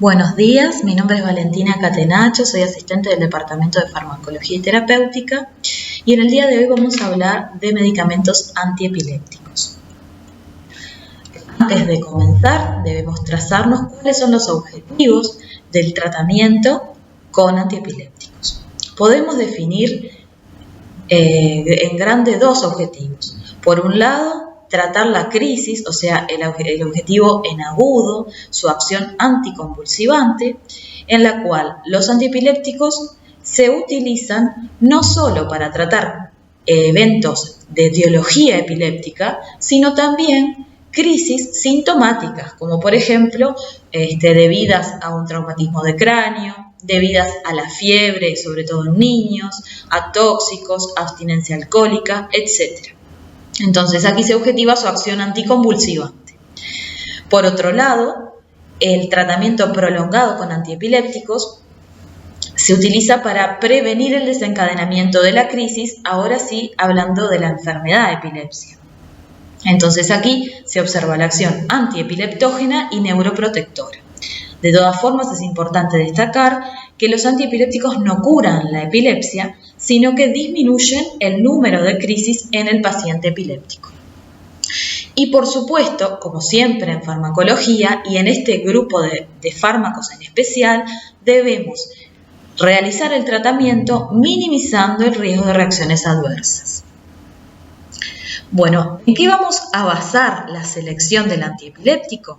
Buenos días, mi nombre es Valentina Catenacho, soy asistente del Departamento de Farmacología y Terapéutica y en el día de hoy vamos a hablar de medicamentos antiepilépticos. Antes de comenzar, debemos trazarnos cuáles son los objetivos del tratamiento con antiepilépticos. Podemos definir en grande dos objetivos. Por un lado, tratar la crisis, o sea, el objetivo en agudo, su acción anticonvulsivante, en la cual los antiepilépticos se utilizan no solo para tratar eventos de etiología epiléptica, sino también crisis sintomáticas, como por ejemplo debidas a un traumatismo de cráneo, debidas a la fiebre, sobre todo en niños, a tóxicos, abstinencia alcohólica, etc. Entonces, aquí se objetiva su acción anticonvulsivante. Por otro lado, el tratamiento prolongado con antiepilépticos se utiliza para prevenir el desencadenamiento de la crisis, ahora sí hablando de la enfermedad de epilepsia. Entonces, aquí se observa la acción antiepileptógena y neuroprotectora. De todas formas, es importante destacar que los antiepilépticos no curan la epilepsia, sino que disminuyen el número de crisis en el paciente epiléptico. Y por supuesto, como siempre en farmacología y en este grupo de fármacos en especial, debemos realizar el tratamiento minimizando el riesgo de reacciones adversas. Bueno, ¿en qué vamos a basar la selección del antiepiléptico?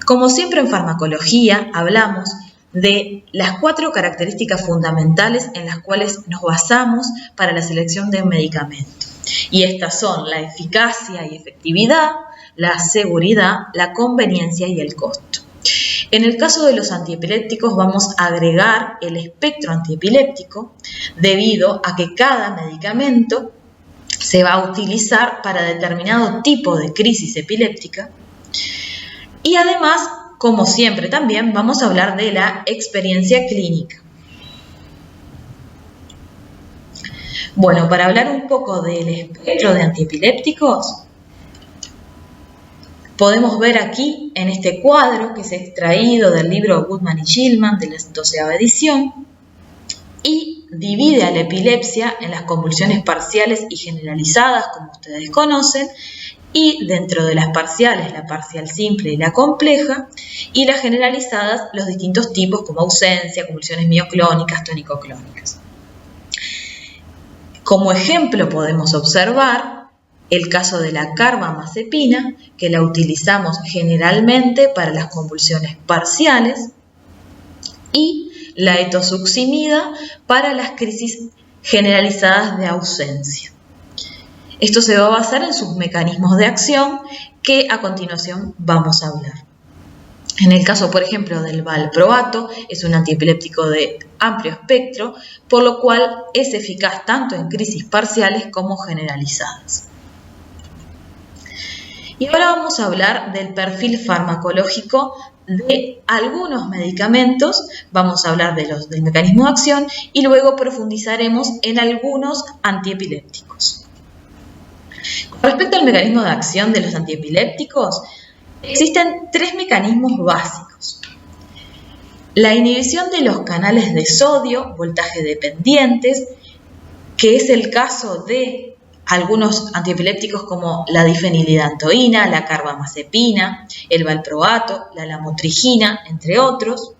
Como siempre en farmacología hablamos de las 4 características fundamentales en las cuales nos basamos para la selección de un medicamento. Y estas son la eficacia y efectividad, la seguridad, la conveniencia y el costo. En el caso de los antiepilépticos vamos a agregar el espectro antiepiléptico debido a que cada medicamento se va a utilizar para determinado tipo de crisis epiléptica. Y además, como siempre también, vamos a hablar de la experiencia clínica. Bueno, para hablar un poco del espectro de antiepilépticos, podemos ver aquí en este cuadro que es extraído del libro Goodman y Gilman de la 12ª edición y divide a la epilepsia en las convulsiones parciales y generalizadas, como ustedes conocen, y dentro de las parciales, la parcial simple y la compleja, y las generalizadas, los distintos tipos como ausencia, convulsiones mioclónicas, tónico-clónicas. Como ejemplo podemos observar el caso de la carbamazepina, que la utilizamos generalmente para las convulsiones parciales, y la etosuximida para las crisis generalizadas de ausencia. Esto se va a basar en sus mecanismos de acción que a continuación vamos a hablar. En el caso, por ejemplo, del valproato, es un antiepiléptico de amplio espectro, por lo cual es eficaz tanto en crisis parciales como generalizadas. Y ahora vamos a hablar del perfil farmacológico de algunos medicamentos, vamos a hablar del mecanismo de acción y luego profundizaremos en algunos antiepilépticos. Con respecto al mecanismo de acción de los antiepilépticos, existen 3 mecanismos básicos. La inhibición de los canales de sodio, voltaje dependientes, que es el caso de algunos antiepilépticos como la difenilidantoína, la carbamazepina, el valproato, la lamotrigina, entre otros.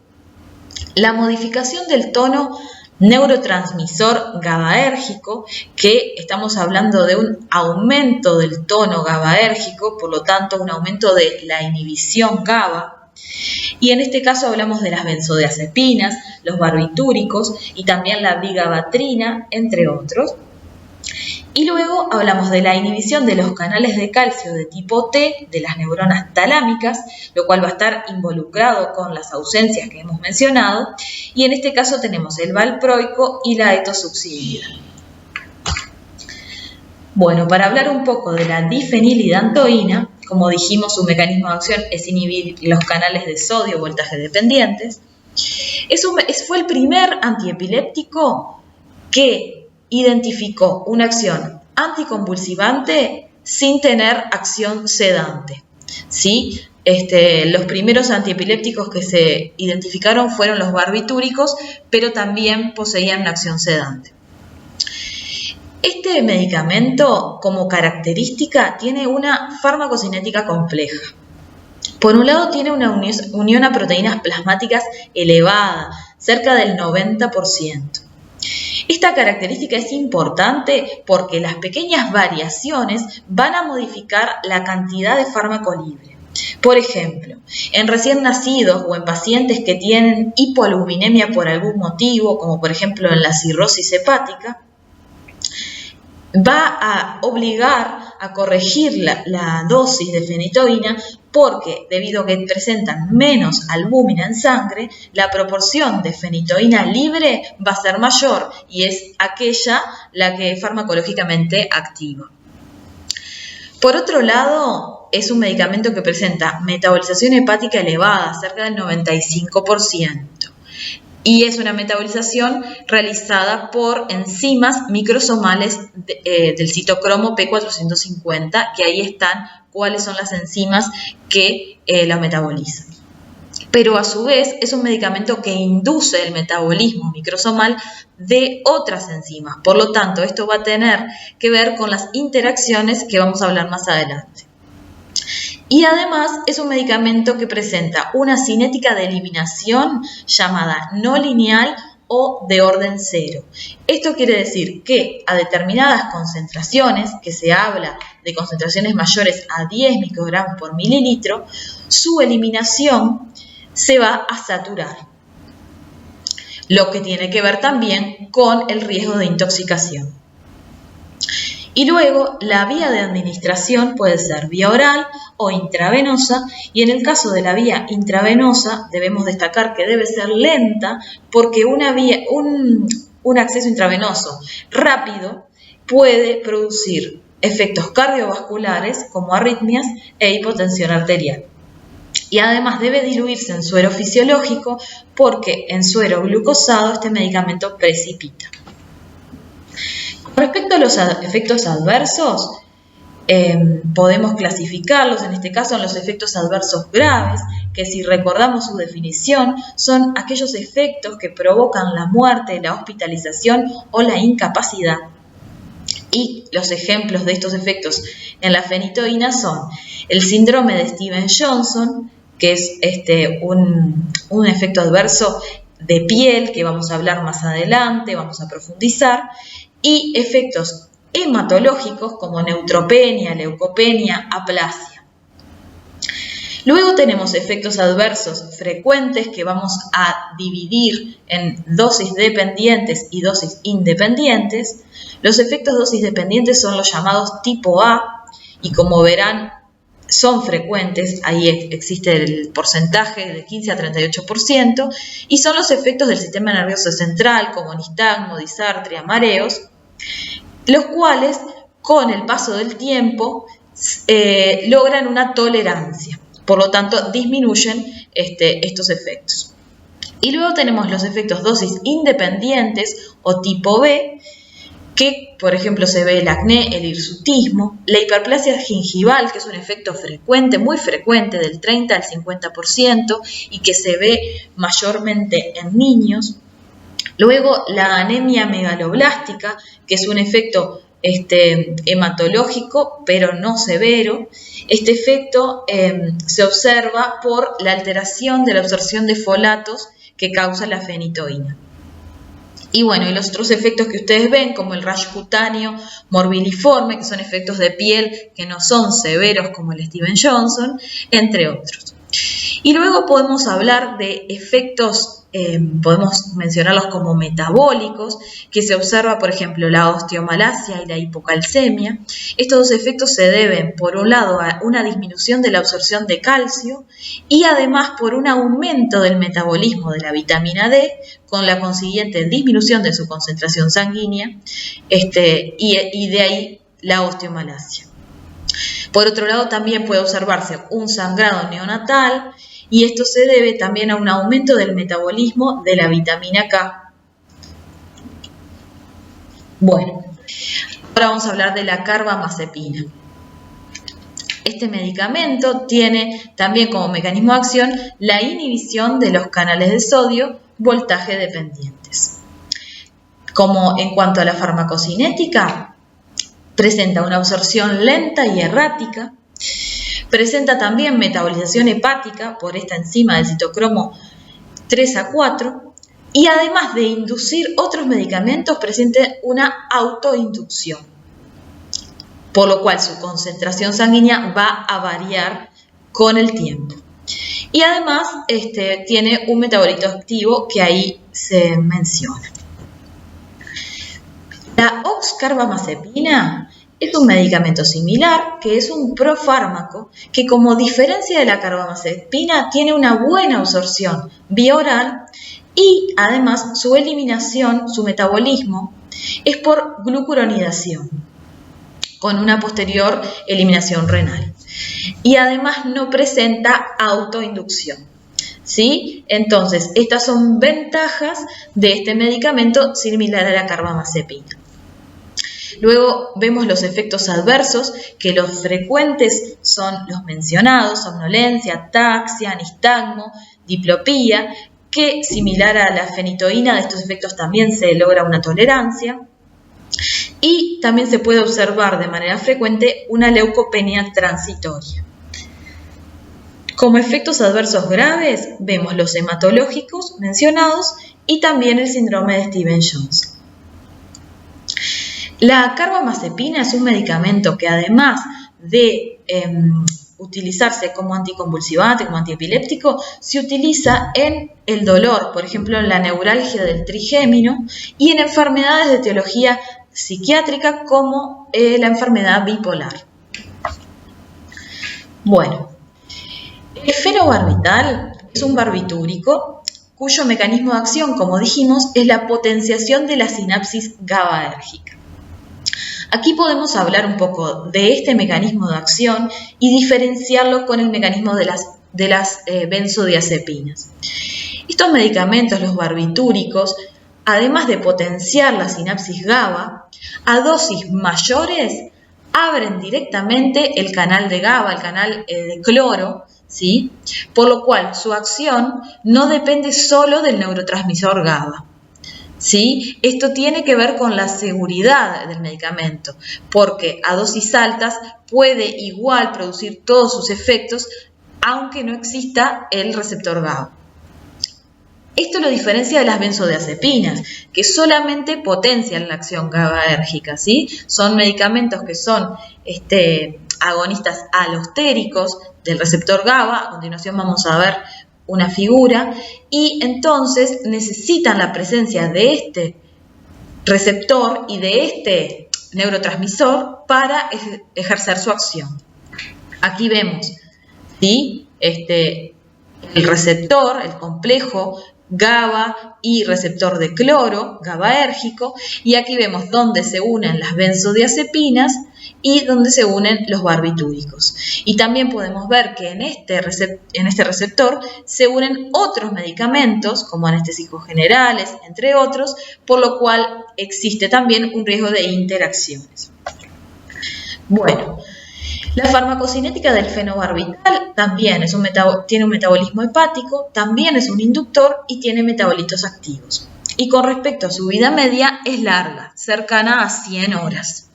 La modificación del tono neurotransmisor GABAérgico, que estamos hablando de un aumento del tono GABAérgico, por lo tanto un aumento de la inhibición GABA. Y en este caso hablamos de las benzodiazepinas, los barbitúricos y también la vigabatrina, entre otros. Y luego hablamos de la inhibición de los canales de calcio de tipo T de las neuronas talámicas, lo cual va a estar involucrado con las ausencias que hemos mencionado. Y en este caso tenemos el valproico y la etosuximida. Bueno, para hablar un poco de la difenilidantoína, como dijimos, su mecanismo de acción es inhibir los canales de sodio voltaje dependientes. Fue el primer antiepiléptico que identificó una acción anticonvulsivante sin tener acción sedante. ¿Sí? Los primeros antiepilépticos que se identificaron fueron los barbitúricos, pero también poseían una acción sedante. Este medicamento, como característica, tiene una farmacocinética compleja. Por un lado, tiene una unión a proteínas plasmáticas elevada, cerca del 90%. Esta característica es importante porque las pequeñas variaciones van a modificar la cantidad de fármaco libre. Por ejemplo, en recién nacidos o en pacientes que tienen hipoalbuminemia por algún motivo, como por ejemplo en la cirrosis hepática, va a obligar a corregir la dosis de fenitoína porque, debido a que presentan menos albúmina en sangre, la proporción de fenitoína libre va a ser mayor y es aquella la que es farmacológicamente activa. Por otro lado, es un medicamento que presenta metabolización hepática elevada, cerca del 95%. Y es una metabolización realizada por enzimas microsomales del citocromo P450, que ahí están cuáles son las enzimas que la metabolizan. Pero a su vez es un medicamento que induce el metabolismo microsomal de otras enzimas. Por lo tanto, esto va a tener que ver con las interacciones que vamos a hablar más adelante. Y además es un medicamento que presenta una cinética de eliminación llamada no lineal o de orden cero. Esto quiere decir que a determinadas concentraciones, que se habla de concentraciones mayores a 10 microgramos por mililitro, su eliminación se va a saturar, lo que tiene que ver también con el riesgo de intoxicación. Y luego, la vía de administración puede ser vía oral o intravenosa, y en el caso de la vía intravenosa debemos destacar que debe ser lenta porque un acceso intravenoso rápido puede producir efectos cardiovasculares como arritmias e hipotensión arterial. Y además debe diluirse en suero fisiológico porque en suero glucosado este medicamento precipita. Respecto a los efectos adversos, podemos clasificarlos, en este caso en los efectos adversos graves, que si recordamos su definición, son aquellos efectos que provocan la muerte, la hospitalización o la incapacidad. Y los ejemplos de estos efectos en la fenitoína son el síndrome de Stevens-Johnson, que es un efecto adverso de piel, que vamos a hablar más adelante, vamos a profundizar, y efectos hematológicos como neutropenia, leucopenia, aplasia. Luego tenemos efectos adversos frecuentes que vamos a dividir en dosis dependientes y dosis independientes. Los efectos dosis dependientes son los llamados tipo A y como verán son frecuentes, ahí existe el porcentaje de 15 a 38%, y son los efectos del sistema nervioso central como nistagmo, disartria, mareos, los cuales con el paso del tiempo logran una tolerancia, por lo tanto disminuyen estos efectos. Y luego tenemos los efectos dosis independientes o tipo B, que por ejemplo se ve el acné, el hirsutismo, la hiperplasia gingival, que es un efecto frecuente, muy frecuente, del 30 al 50% y que se ve mayormente en niños. Luego la anemia megaloblástica, que es un efecto hematológico pero no severo. Este efecto se observa por la alteración de la absorción de folatos que causa la fenitoína. Y bueno, y los otros efectos que ustedes ven, como el rash cutáneo morbiliforme, que son efectos de piel que no son severos como el Stevens-Johnson, entre otros. Y luego podemos hablar de efectos, podemos mencionarlos como metabólicos, que se observa, por ejemplo, la osteomalacia y la hipocalcemia. Estos dos efectos se deben, por un lado, a una disminución de la absorción de calcio y además por un aumento del metabolismo de la vitamina D, con la consiguiente disminución de su concentración sanguínea, y de ahí la osteomalacia. Por otro lado, también puede observarse un sangrado neonatal, y esto se debe también a un aumento del metabolismo de la vitamina K. Bueno, ahora vamos a hablar de la carbamazepina. Este medicamento tiene también como mecanismo de acción la inhibición de los canales de sodio voltaje dependientes. Como en cuanto a la farmacocinética, presenta una absorción lenta y errática, presenta también metabolización hepática por esta enzima del citocromo 3A4 y además de inducir otros medicamentos presenta una autoinducción, por lo cual su concentración sanguínea va a variar con el tiempo. Y además tiene un metabolito activo que ahí se menciona. La oxcarbamazepina es un medicamento similar que es un profármaco que, como diferencia de la carbamazepina, tiene una buena absorción vía oral y además su eliminación, su metabolismo, es por glucuronidación, con una posterior eliminación renal. Y además no presenta autoinducción, ¿sí? Entonces, estas son ventajas de este medicamento similar a la carbamazepina. Luego vemos los efectos adversos, que los frecuentes son los mencionados: somnolencia, ataxia, nistagmo, diplopía, que similar a la fenitoína, de estos efectos también se logra una tolerancia. Y también se puede observar de manera frecuente una leucopenia transitoria. Como efectos adversos graves vemos los hematológicos mencionados y también el síndrome de Stevens-Johnson. La carbamazepina es un medicamento que, además de utilizarse como anticonvulsivante, como antiepiléptico, se utiliza en el dolor, por ejemplo en la neuralgia del trigémino y en enfermedades de etiología psiquiátrica como la enfermedad bipolar. Bueno, el fenobarbital es un barbitúrico cuyo mecanismo de acción, como dijimos, es la potenciación de la sinapsis GABAérgica. Aquí podemos hablar un poco de este mecanismo de acción y diferenciarlo con el mecanismo de las benzodiazepinas. Estos medicamentos, los barbitúricos, además de potenciar la sinapsis GABA, a dosis mayores abren directamente el canal de GABA, el canal de cloro, ¿sí? Por lo cual su acción no depende solo del neurotransmisor GABA. ¿Sí? Esto tiene que ver con la seguridad del medicamento, porque a dosis altas puede igual producir todos sus efectos, aunque no exista el receptor GABA. Esto lo diferencia de las benzodiazepinas, que solamente potencian la acción GABAérgica, ¿sí? Son medicamentos que son agonistas alostéricos del receptor GABA. A continuación vamos a ver una figura, y entonces necesitan la presencia de este receptor y de este neurotransmisor para ejercer su acción. Aquí vemos, ¿sí? El receptor, el complejo GABA y receptor de cloro, GABAérgico, y aquí vemos dónde se unen las benzodiazepinas y donde se unen los barbitúricos. Y también podemos ver que en este receptor se unen otros medicamentos como anestésicos generales, entre otros, por lo cual existe también un riesgo de interacciones. Bueno, la farmacocinética del fenobarbital también tiene un metabolismo hepático, también es un inductor y tiene metabolitos activos. Y con respecto a su vida media es larga, cercana a 100 horas.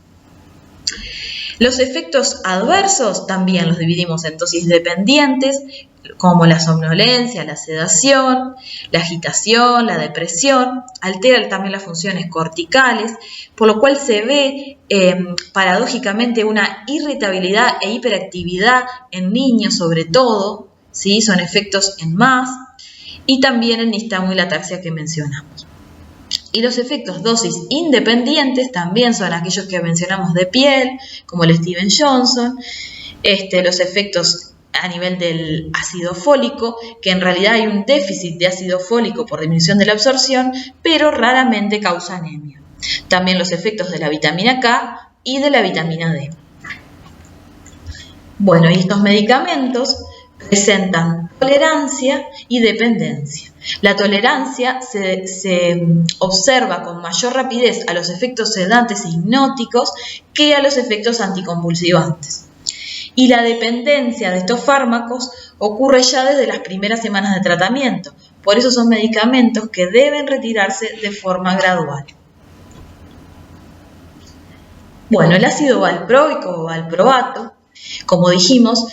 Los efectos adversos también los dividimos en dosis dependientes, como la somnolencia, la sedación, la agitación, la depresión, altera también las funciones corticales, por lo cual se ve paradójicamente una irritabilidad e hiperactividad en niños sobre todo, ¿sí? Son efectos en más, y también el nistagmo y la ataxia que mencionamos. Y los efectos dosis independientes también son aquellos que mencionamos de piel, como el Stevens-Johnson, los efectos a nivel del ácido fólico, que en realidad hay un déficit de ácido fólico por disminución de la absorción, pero raramente causa anemia. También los efectos de la vitamina K y de la vitamina D. Bueno, y estos medicamentos presentan tolerancia y dependencia. La tolerancia se observa con mayor rapidez a los efectos sedantes e hipnóticos que a los efectos anticonvulsivantes. Y la dependencia de estos fármacos ocurre ya desde las primeras semanas de tratamiento. Por eso son medicamentos que deben retirarse de forma gradual. Bueno, el ácido valproico o valproato, como dijimos,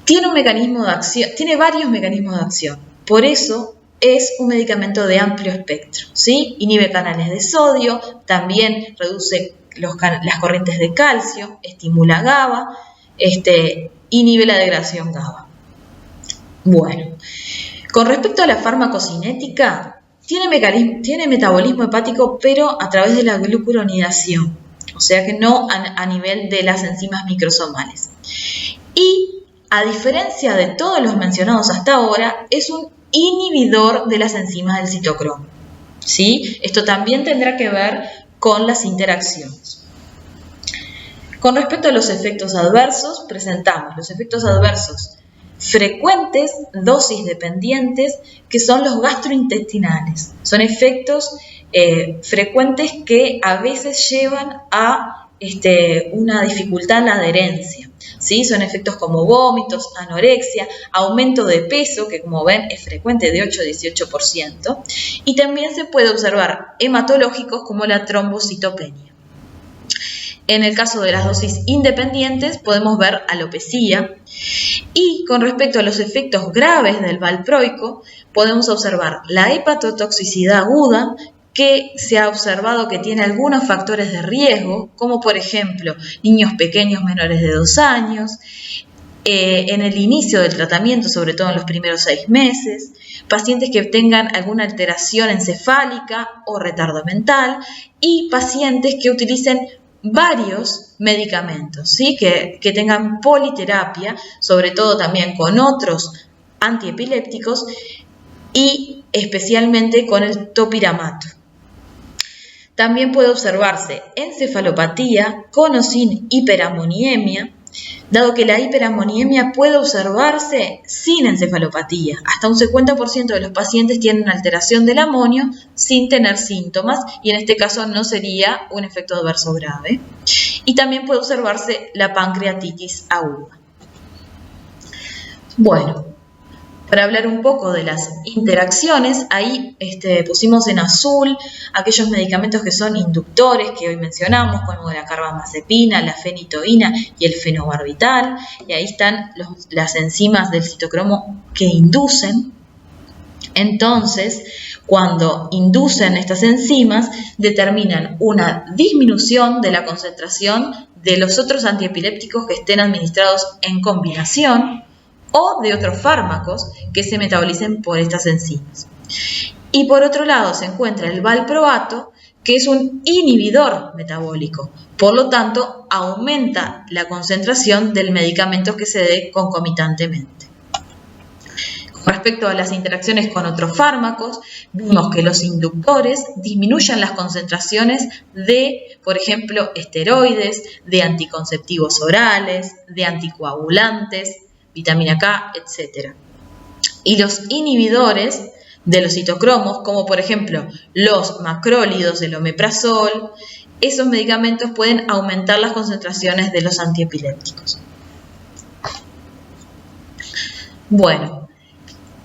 tiene varios mecanismos de acción. Por eso es un medicamento de amplio espectro, ¿sí? Inhibe canales de sodio, también reduce las corrientes de calcio, estimula GABA, inhibe la degradación GABA. Bueno, con respecto a la farmacocinética, tiene metabolismo hepático, pero a través de la glucuronidación, o sea que no a nivel de las enzimas microsomales. Y a diferencia de todos los mencionados hasta ahora, es un inhibidor de las enzimas del citocromo, ¿sí? Esto también tendrá que ver con las interacciones. Con respecto a los efectos adversos, presentamos los efectos adversos frecuentes, dosis dependientes, que son los gastrointestinales. Son efectos frecuentes que a veces llevan a una dificultad en la adherencia, ¿sí? Son efectos como vómitos, anorexia, aumento de peso, que como ven es frecuente de 8 a 18%, y también se puede observar hematológicos como la trombocitopenia. En el caso de las dosis independientes podemos ver alopecia. Y con respecto a los efectos graves del valproico, podemos observar la hepatotoxicidad aguda, que se ha observado que tiene algunos factores de riesgo, como por ejemplo niños pequeños menores de 2 años, en el inicio del tratamiento, sobre todo en los primeros 6 meses, pacientes que tengan alguna alteración encefálica o retardo mental y pacientes que utilicen varios medicamentos, ¿sí? que tengan politerapia, sobre todo también con otros antiepilépticos y especialmente con el topiramato. También puede observarse encefalopatía con o sin hiperamoniemia, dado que la hiperamoniemia puede observarse sin encefalopatía. Hasta un 50% de los pacientes tienen alteración del amonio sin tener síntomas y en este caso no sería un efecto adverso grave. Y también puede observarse la pancreatitis aguda. Bueno, para hablar un poco de las interacciones, ahí pusimos en azul aquellos medicamentos que son inductores que hoy mencionamos, como la carbamazepina, la fenitoína y el fenobarbital, y ahí están las enzimas del citocromo que inducen. Entonces, cuando inducen estas enzimas, determinan una disminución de la concentración de los otros antiepilépticos que estén administrados en combinación, o de otros fármacos que se metabolicen por estas enzimas. Y por otro lado se encuentra el valproato, que es un inhibidor metabólico, por lo tanto aumenta la concentración del medicamento que se dé concomitantemente. Con respecto a las interacciones con otros fármacos, vimos que los inductores disminuyen las concentraciones de, por ejemplo, esteroides, de anticonceptivos orales, de anticoagulantes, vitamina K, etc. Y los inhibidores de los citocromos, como por ejemplo los macrólidos, el omeprazol, esos medicamentos pueden aumentar las concentraciones de los antiepilépticos. Bueno,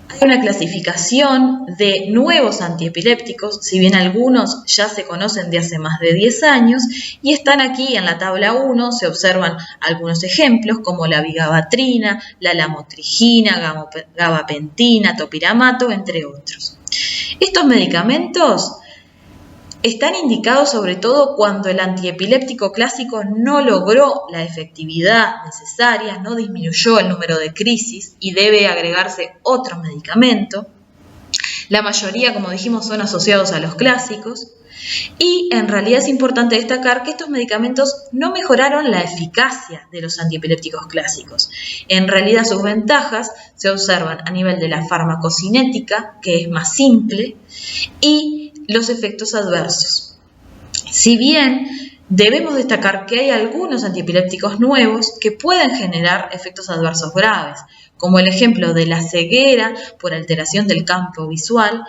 hay una clasificación de nuevos antiepilépticos, si bien algunos ya se conocen de hace más de 10 años, y están aquí en la tabla 1, se observan algunos ejemplos como la vigabatrina, la lamotrigina, gabapentina, topiramato, entre otros. Estos medicamentos están indicados sobre todo cuando el antiepiléptico clásico no logró la efectividad necesaria, no disminuyó el número de crisis y debe agregarse otro medicamento. La mayoría, como dijimos, son asociados a los clásicos y en realidad es importante destacar que estos medicamentos no mejoraron la eficacia de los antiepilépticos clásicos. En realidad sus ventajas se observan a nivel de la farmacocinética, que es más simple, y los efectos adversos. Si bien debemos destacar que hay algunos antiepilépticos nuevos que pueden generar efectos adversos graves, como el ejemplo de la ceguera por alteración del campo visual,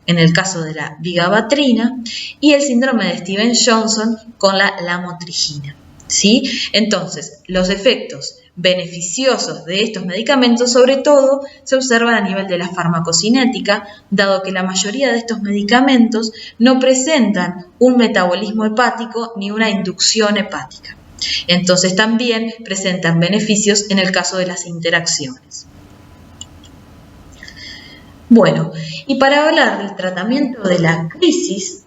en el caso de la vigabatrina, y el síndrome de Stevens-Johnson con la lamotrigina. ¿Sí? Entonces, los efectos beneficiosos de estos medicamentos, sobre todo, se observan a nivel de la farmacocinética, dado que la mayoría de estos medicamentos no presentan un metabolismo hepático ni una inducción hepática. Entonces, también presentan beneficios en el caso de las interacciones. Bueno, y para hablar del tratamiento de la crisis,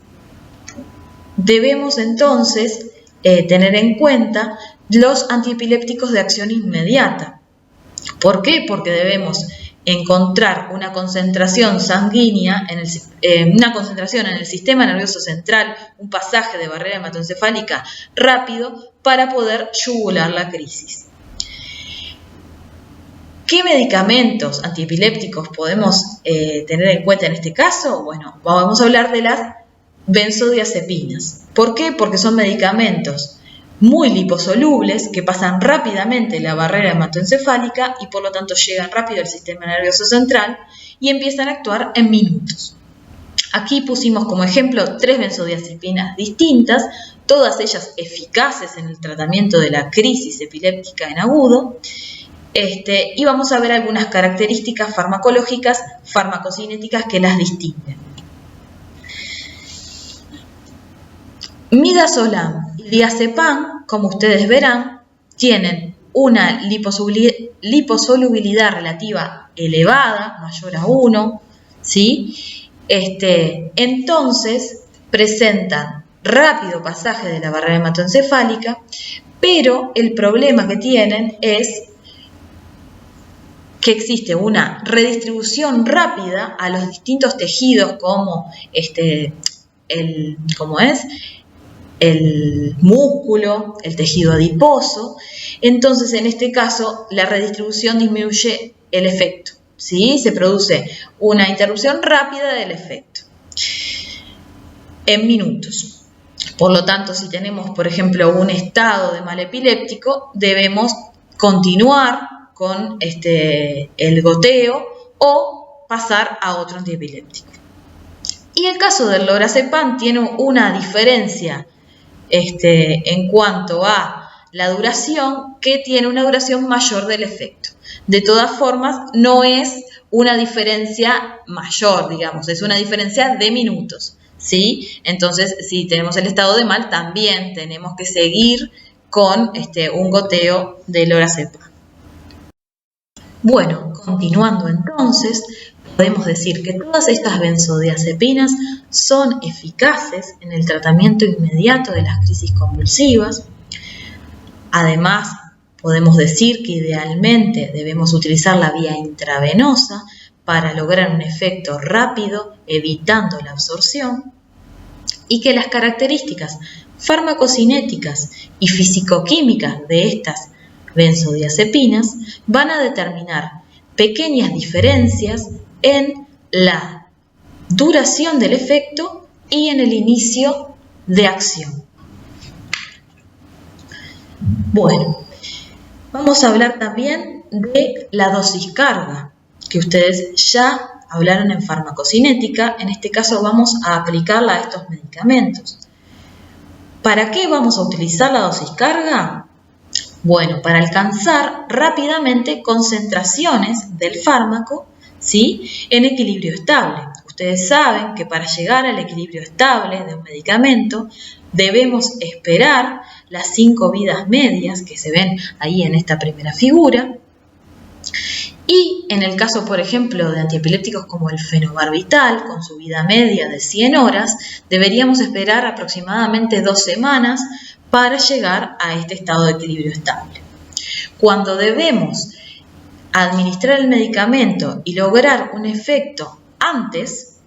debemos entonces tener en cuenta los antiepilépticos de acción inmediata. ¿Por qué? Porque debemos encontrar una concentración sanguínea, una concentración en el sistema nervioso central, un pasaje de barrera hematoencefálica rápido para poder yugular la crisis. ¿Qué medicamentos antiepilépticos podemos tener en cuenta en este caso? Bueno, vamos a hablar de las benzodiazepinas. ¿Por qué? Porque son medicamentos muy liposolubles que pasan rápidamente la barrera hematoencefálica y por lo tanto llegan rápido al sistema nervioso central y empiezan a actuar en minutos. Aquí pusimos como ejemplo 3 benzodiazepinas distintas, todas ellas eficaces en el tratamiento de la crisis epiléptica en agudo. Y vamos a ver algunas características farmacológicas, farmacocinéticas que las distinguen. Midazolam y diazepam, como ustedes verán, tienen una liposolubilidad relativa elevada, mayor a 1, ¿sí? Entonces presentan rápido pasaje de la barrera hematoencefálica, pero el problema que tienen es que existe una redistribución rápida a los distintos tejidos como el músculo, el tejido adiposo. Entonces, en este caso, la redistribución disminuye el efecto, ¿sí? Se produce una interrupción rápida del efecto en minutos. Por lo tanto, si tenemos, por ejemplo, un estado de mal epiléptico, debemos continuar con el goteo o pasar a otro antiepiléptico. Y el caso del lorazepam tiene una diferencia en cuanto a la duración, que tiene una duración mayor del efecto. De todas formas, no es una diferencia mayor, digamos, es una diferencia de minutos, ¿sí? Entonces, si tenemos el estado de mal, también tenemos que seguir con un goteo de lorazepam. Bueno, continuando entonces, podemos decir que todas estas benzodiazepinas son eficaces en el tratamiento inmediato de las crisis convulsivas. Además, podemos decir que idealmente debemos utilizar la vía intravenosa para lograr un efecto rápido, evitando la absorción, y que las características farmacocinéticas y fisicoquímicas de estas benzodiazepinas van a determinar pequeñas diferencias en la duración del efecto y en el inicio de acción. Bueno, vamos a hablar también de la dosis carga, que ustedes ya hablaron en farmacocinética. En este caso vamos a aplicarla a estos medicamentos. ¿Para qué vamos a utilizar la dosis carga? Bueno, para alcanzar rápidamente concentraciones del fármaco, ¿sí?, en equilibrio estable. Ustedes saben que para llegar al equilibrio estable de un medicamento debemos esperar las 5 vidas medias que se ven ahí en esta primera figura. Y en el caso, por ejemplo, de antiepilépticos como el fenobarbital, con su vida media de 100 horas, deberíamos esperar aproximadamente 2 semanas para llegar a este estado de equilibrio estable. Cuando debemos administrar el medicamento y lograr un efecto antes,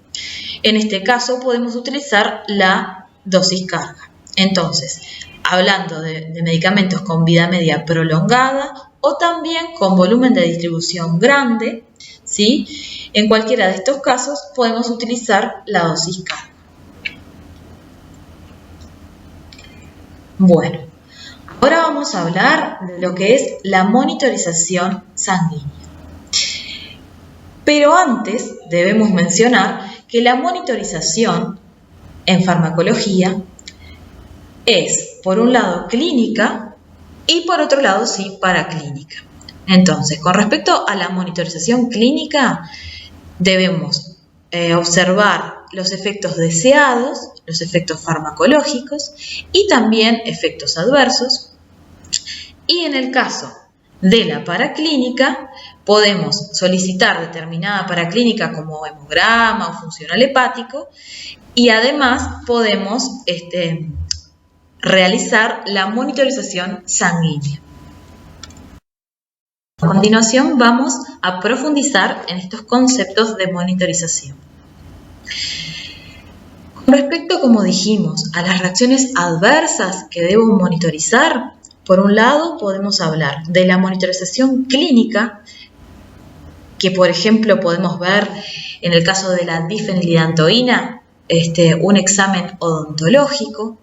en este caso podemos utilizar la dosis carga. Entonces, hablando de medicamentos con vida media prolongada o también con volumen de distribución grande, ¿sí?, en cualquiera de estos casos podemos utilizar la dosis carga. Bueno, ahora vamos a hablar de lo que es la monitorización sanguínea. Pero antes debemos mencionar que la monitorización en farmacología es por un lado, clínica y por otro lado, sí, paraclínica. Entonces, con respecto a la monitorización clínica, debemos observar los efectos deseados, los efectos farmacológicos y también efectos adversos. Y en el caso de la paraclínica, podemos solicitar determinada paraclínica como hemograma o funcional hepático y además podemos realizar la monitorización sanguínea. A continuación vamos a profundizar en estos conceptos de monitorización. Con respecto, como dijimos, a las reacciones adversas que debo monitorizar, por un lado podemos hablar de la monitorización clínica, que por ejemplo podemos ver en el caso de la difenilidantoína, un examen odontológico.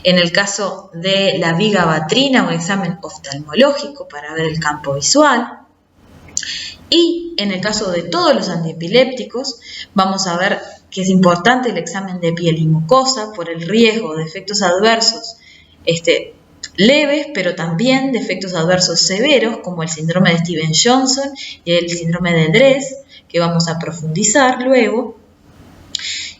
En el caso de la vigabatrina, un examen oftalmológico para ver el campo visual. Y en el caso de todos los antiepilépticos, vamos a ver que es importante el examen de piel y mucosa por el riesgo de efectos adversos leves, pero también de efectos adversos severos, como el síndrome de Stevens-Johnson y el síndrome de Dress, que vamos a profundizar luego.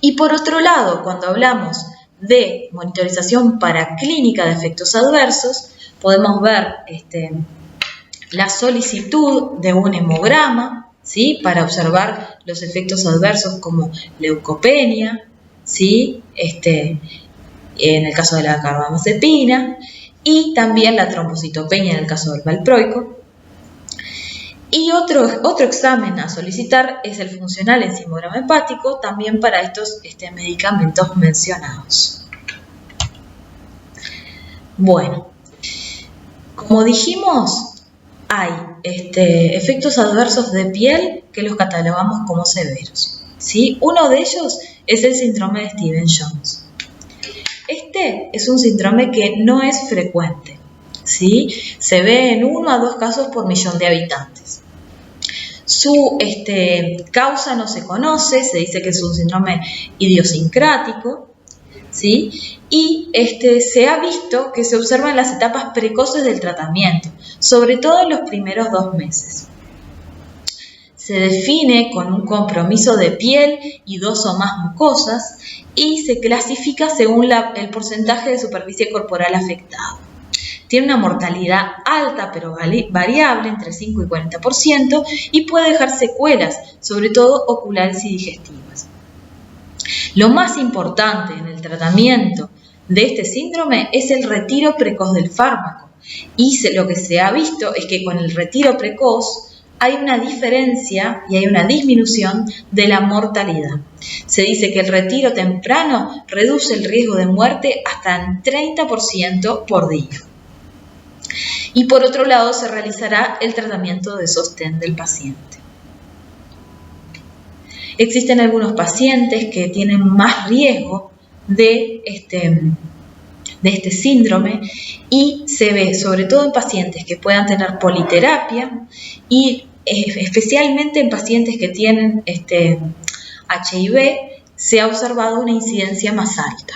Y por otro lado, cuando hablamos de monitorización paraclínica de efectos adversos, podemos ver la solicitud de un hemograma, ¿sí?, para observar los efectos adversos como leucopenia, ¿sí?, en el caso de la carbamazepina, y también la trombocitopenia en el caso del valproico. Y otro examen a solicitar es el funcional enzimograma hepático, también para estos medicamentos mencionados. Bueno, como dijimos, hay efectos adversos de piel que los catalogamos como severos, ¿sí? Uno de ellos es el síndrome de Stevens-Johnson. Este es un síndrome que no es frecuente, ¿sí? Se ve en 1 a 2 casos por millón de habitantes. Su causa no se conoce, se dice que es un síndrome idiosincrático, ¿sí? Y se ha visto que se observa en las etapas precoces del tratamiento, sobre todo en los primeros 2 meses. Se define con un compromiso de piel y 2 o más mucosas y se clasifica según el porcentaje de superficie corporal afectado. Tiene una mortalidad alta pero variable, entre 5 y 40%, y puede dejar secuelas, sobre todo oculares y digestivas. Lo más importante en el tratamiento de este síndrome es el retiro precoz del fármaco, y lo que se ha visto es que con el retiro precoz hay una diferencia y hay una disminución de la mortalidad. Se dice que el retiro temprano reduce el riesgo de muerte hasta en 30% por día. Y por otro lado se realizará el tratamiento de sostén del paciente. Existen algunos pacientes que tienen más riesgo de este síndrome y se ve sobre todo en pacientes que puedan tener politerapia y especialmente en pacientes que tienen HIV se ha observado una incidencia más alta.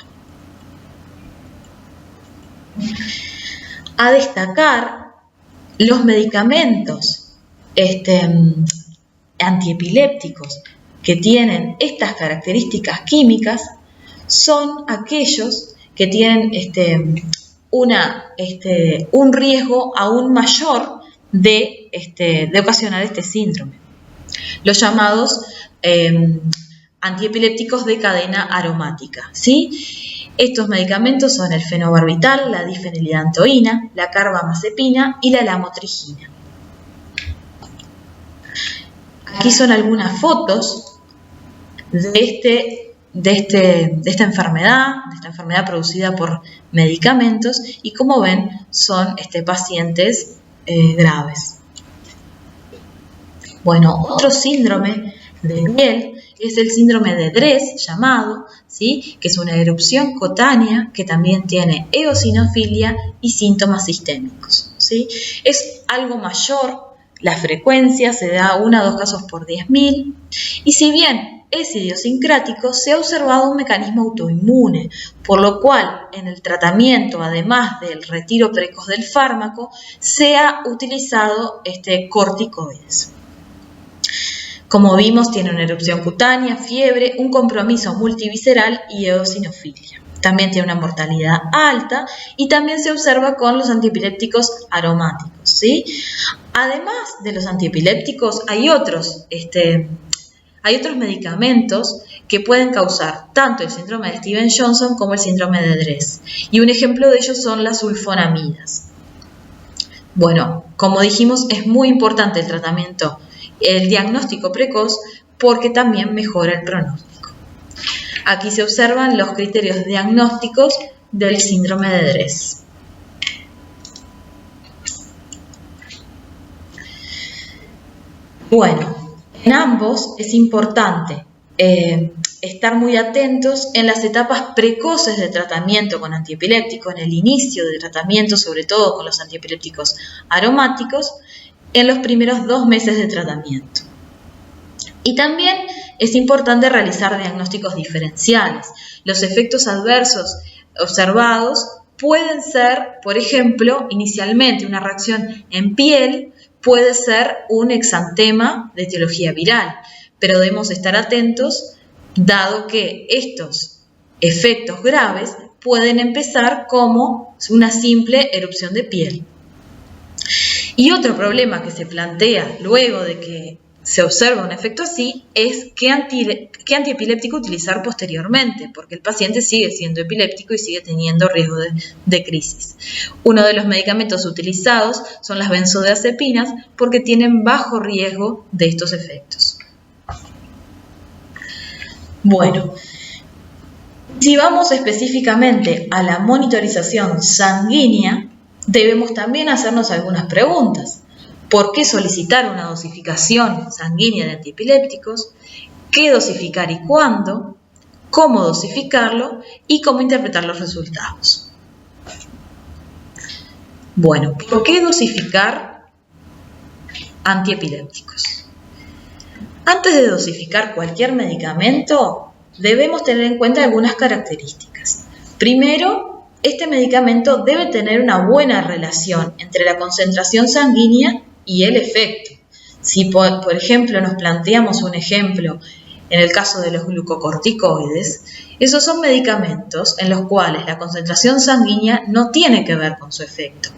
A destacar, los medicamentos antiepilépticos que tienen estas características químicas son aquellos que tienen un riesgo aún mayor de ocasionar este síndrome. Los llamados antiepilépticos de cadena aromática, ¿sí? Estos medicamentos son el fenobarbital, la difenilidantoína, la carbamazepina y la lamotrigina. Aquí son algunas fotos de esta enfermedad producida por medicamentos y como ven son pacientes graves. Bueno, otro síndrome de piel es el síndrome de Dress llamado, ¿sí?, que es una erupción cutánea que también tiene eosinofilia y síntomas sistémicos, ¿sí? Es algo mayor la frecuencia, se da 1 a 2 casos por 10.000 y si bien es idiosincrático, se ha observado un mecanismo autoinmune, por lo cual en el tratamiento, además del retiro precoz del fármaco, se ha utilizado corticoides. Como vimos, tiene una erupción cutánea, fiebre, un compromiso multivisceral y eosinofilia. También tiene una mortalidad alta y también se observa con los antiepilépticos aromáticos, ¿sí? Además de los antiepilépticos, hay otros medicamentos que pueden causar tanto el síndrome de Stevens-Johnson como el síndrome de Dress. Y un ejemplo de ellos son las sulfonamidas. Bueno, como dijimos, es muy importante el tratamiento, el diagnóstico precoz, porque también mejora el pronóstico. Aquí se observan los criterios diagnósticos del síndrome de Dress. Bueno, en ambos es importante estar muy atentos en las etapas precoces de tratamiento con antiepiléptico, en el inicio del tratamiento, sobre todo con los antiepilépticos aromáticos, en los primeros 2 meses de tratamiento. Y también es importante realizar diagnósticos diferenciales. Los efectos adversos observados pueden ser, por ejemplo, inicialmente una reacción en piel, puede ser un exantema de etiología viral, pero debemos estar atentos dado que estos efectos graves pueden empezar como una simple erupción de piel. Y otro problema que se plantea luego de que se observa un efecto así es qué antiepiléptico utilizar posteriormente, porque el paciente sigue siendo epiléptico y sigue teniendo riesgo de crisis. Uno de los medicamentos utilizados son las benzodiazepinas porque tienen bajo riesgo de estos efectos. Bueno, si vamos específicamente a la monitorización sanguínea, debemos también hacernos algunas preguntas. ¿Por qué solicitar una dosificación sanguínea de antiepilépticos? ¿Qué dosificar y cuándo? ¿Cómo dosificarlo? Y cómo interpretar los resultados. Bueno, ¿por qué dosificar antiepilépticos? Antes de dosificar cualquier medicamento, debemos tener en cuenta algunas características. Primero, este medicamento debe tener una buena relación entre la concentración sanguínea y el efecto. Si, por ejemplo, nos planteamos un ejemplo en el caso de los glucocorticoides, esos son medicamentos en los cuales la concentración sanguínea no tiene que ver con su efecto,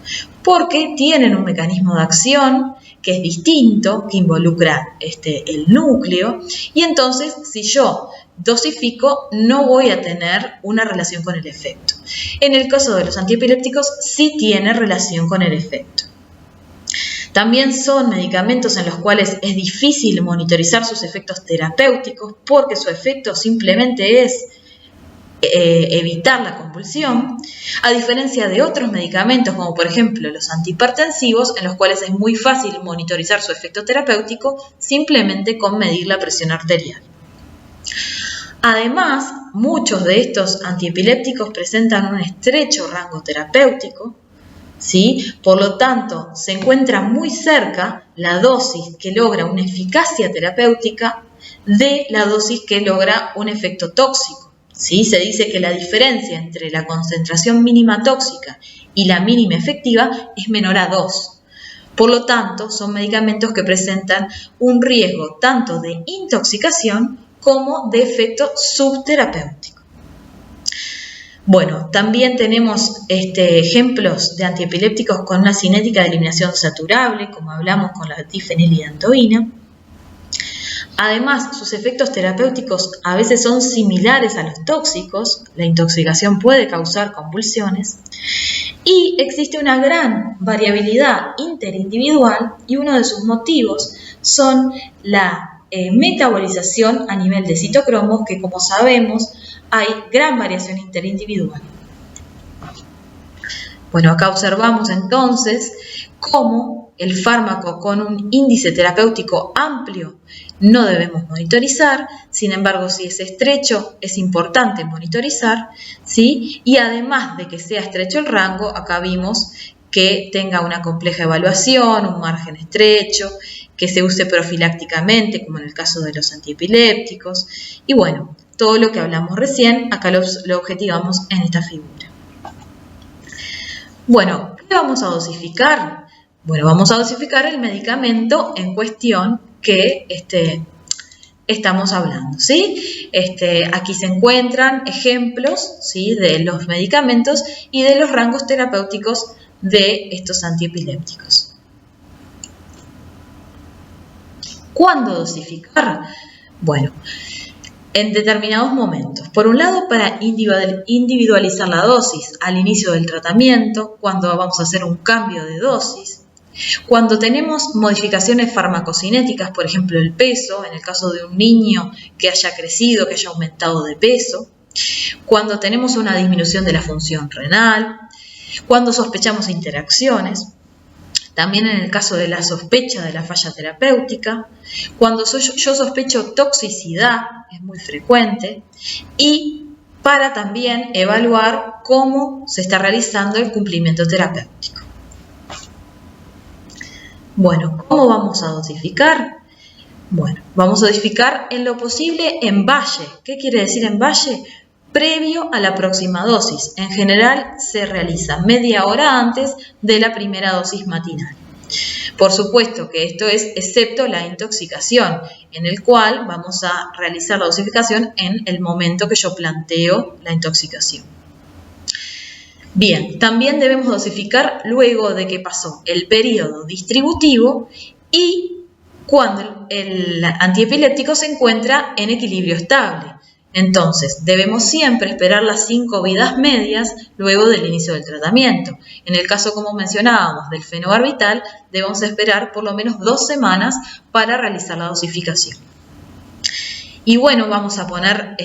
porque tienen un mecanismo de acción que es distinto, que involucra el núcleo, y entonces si yo dosifico no voy a tener una relación con el efecto. En el caso de los antiepilépticos sí tiene relación con el efecto. También son medicamentos en los cuales es difícil monitorizar sus efectos terapéuticos porque su efecto simplemente es evitar la convulsión, a diferencia de otros medicamentos como por ejemplo los antihipertensivos, en los cuales es muy fácil monitorizar su efecto terapéutico simplemente con medir la presión arterial. Además, muchos de estos antiepilépticos presentan un estrecho rango terapéutico, ¿sí? Por lo tanto, se encuentra muy cerca la dosis que logra una eficacia terapéutica de la dosis que logra un efecto tóxico, ¿sí? Se dice que la diferencia entre la concentración mínima tóxica y la mínima efectiva es menor a 2. Por lo tanto, son medicamentos que presentan un riesgo tanto de intoxicación como de efecto subterapéutico. Bueno, también tenemos ejemplos de antiepilépticos con una cinética de eliminación saturable, como hablamos con la difenilidantoína. Además, sus efectos terapéuticos a veces son similares a los tóxicos, la intoxicación puede causar convulsiones, y existe una gran variabilidad interindividual y uno de sus motivos son la metabolización a nivel de citocromos, que como sabemos hay gran variación interindividual. Bueno, acá observamos entonces cómo el fármaco con un índice terapéutico amplio no debemos monitorizar, sin embargo, si es estrecho es importante monitorizar, ¿sí? Y además de que sea estrecho el rango, acá vimos que tenga una compleja evaluación, un margen estrecho, que se use profilácticamente, como en el caso de los antiepilépticos. Y bueno, todo lo que hablamos recién, acá lo objetivamos en esta figura. Bueno, ¿qué vamos a dosificar? Bueno, vamos a dosificar el medicamento en cuestión que estamos hablando, ¿sí? Aquí se encuentran ejemplos, ¿sí?, de los medicamentos y de los rangos terapéuticos de estos antiepilépticos. ¿Cuándo dosificar? Bueno, en determinados momentos. Por un lado, para individualizar la dosis al inicio del tratamiento, cuando vamos a hacer un cambio de dosis. Cuando tenemos modificaciones farmacocinéticas, por ejemplo el peso, en el caso de un niño que haya crecido, que haya aumentado de peso. Cuando tenemos una disminución de la función renal. Cuando sospechamos interacciones. También en el caso de la sospecha de la falla terapéutica. Cuando yo sospecho toxicidad, es muy frecuente. Y para también evaluar cómo se está realizando el cumplimiento terapéutico. Bueno, ¿cómo vamos a dosificar? Bueno, vamos a dosificar en lo posible en valle. ¿Qué quiere decir en valle? Previo a la próxima dosis. En general se realiza media hora antes de la primera dosis matinal. Por supuesto que esto es excepto la intoxicación, en el cual vamos a realizar la dosificación en el momento que yo planteo la intoxicación. Bien, también debemos dosificar luego de que pasó el periodo distributivo y cuando el antiepiléptico se encuentra en equilibrio estable. Entonces, debemos siempre esperar las 5 vidas medias luego del inicio del tratamiento. En el caso, como mencionábamos, del fenobarbital, debemos esperar por lo menos 2 semanas para realizar la dosificación. Y bueno, vamos a poner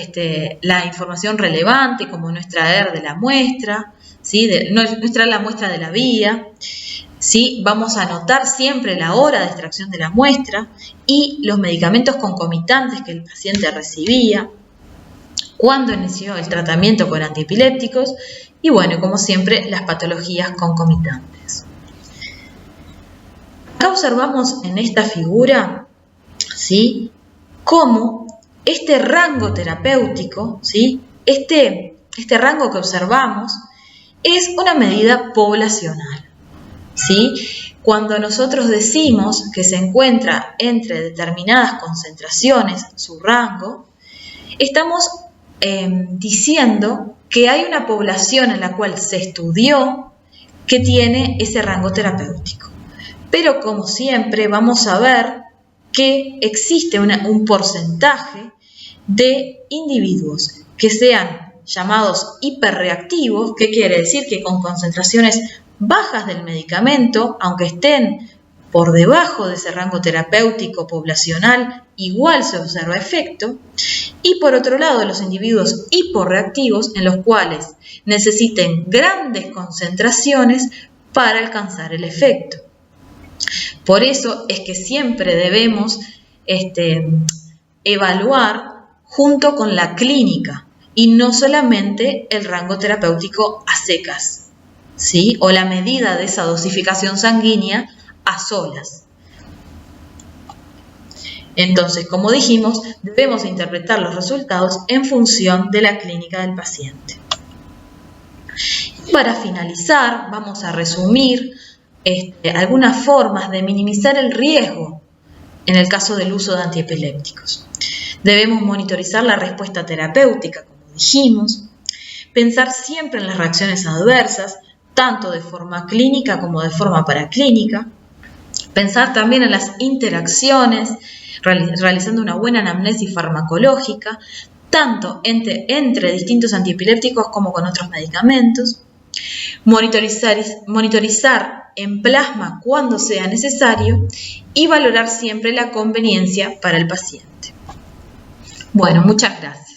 la información relevante, como no extraer de la muestra, ¿sí? No extraer la muestra de la vía, ¿sí? Vamos a anotar siempre la hora de extracción de la muestra y los medicamentos concomitantes que el paciente recibía, cuándo inició el tratamiento con antiepilépticos y bueno, como siempre, las patologías concomitantes. Acá observamos en esta figura, ¿sí?, cómo este rango terapéutico, ¿sí?, este rango que observamos es una medida poblacional, ¿sí? Cuando nosotros decimos que se encuentra entre determinadas concentraciones su rango, estamos diciendo que hay una población en la cual se estudió que tiene ese rango terapéutico. Pero como siempre vamos a ver que existe un porcentaje de individuos que sean llamados hiperreactivos, que quiere decir que con concentraciones bajas del medicamento, aunque estén por debajo de ese rango terapéutico poblacional, igual se observa efecto. Y por otro lado, los individuos hiporreactivos, en los cuales necesiten grandes concentraciones para alcanzar el efecto. Por eso es que siempre debemos evaluar junto con la clínica y no solamente el rango terapéutico a secas, ¿sí?, o la medida de esa dosificación sanguínea a solas. Entonces, como dijimos, debemos interpretar los resultados en función de la clínica del paciente. Para finalizar, vamos a resumir algunas formas de minimizar el riesgo en el caso del uso de antiepilépticos. Debemos monitorizar la respuesta terapéutica, como dijimos, pensar siempre en las reacciones adversas, tanto de forma clínica como de forma paraclínica, pensar también en las interacciones, realizando una buena anamnesis farmacológica, tanto entre distintos antiepilépticos como con otros medicamentos, monitorizar en plasma cuando sea necesario y valorar siempre la conveniencia para el paciente. Bueno, muchas gracias.